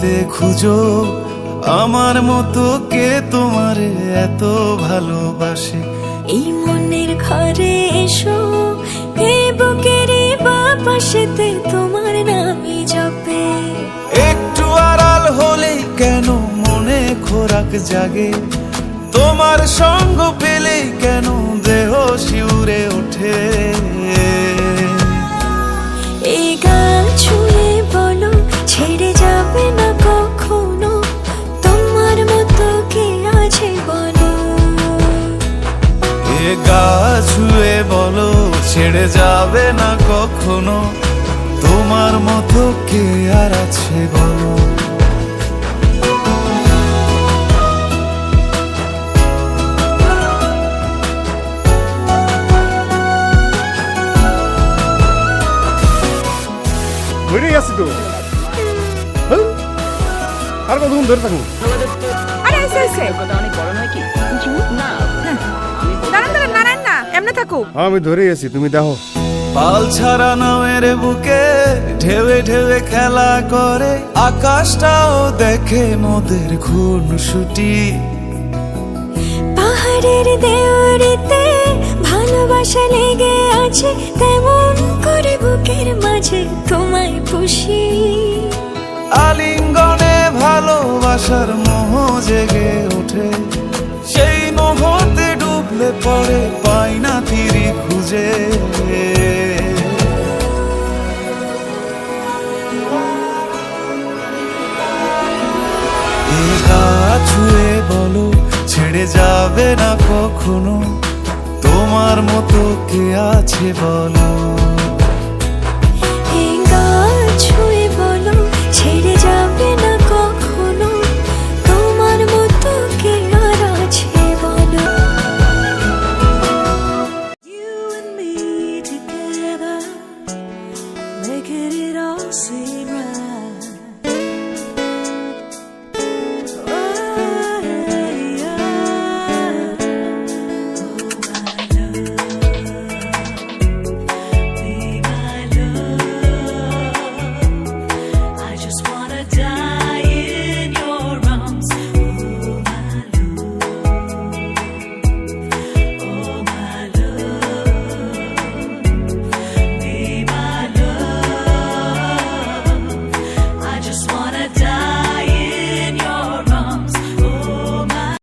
মনেতে খুঁজো আমার মতো কে তোমারে এত ভালোবাসে। এই মনের ঘরে এসো, এই বুকের বাপাশেতে তোমার নামই জপে। একটু আড়াল হলেই কেন মনে খোরাক জাগে, তোমার সঙ্গ পেলেই কেন দেহ শিউরে ওঠে। এই গান ছুঁয়ে বলো ছেড়ে যাবে না কখনো, তোমার মতো কে আছে বলো। এ গা ছুঁয়ে বলো ছেড়ে যাবে না কখনো, তোমার মতো কে আর আছে বলো। বেরিয়ে আসছি তো, আর কতক্ষণ ধরে থাকুন? আরে এসে এসে দাঁড়ান দাঁড়ান নারায়ণ না এমনি থাকো। আমি ধরে আছি, তুমি দেখো। পাল ছাড়া নামের বুকে ঢেউে ঢেউে খেলা করে, আকাশটাও দেখে মোদের খুনসুটি। পাহাড়ের দেওয়ারিতে ভালোবাসা লেগে আছে, তেমন করে বুকের মাঝে তোমায় পুষি। আলিঙ্গনে ভালোবাসার মোহ জেগে ওঠে, সেই মোহতে ডুবলে পরে পাই না তীরি খুঁজে। এ গা ছুঁয়ে বলো ছেড়ে যাবে না কখনো, তোমার মতো কে আছে বলো।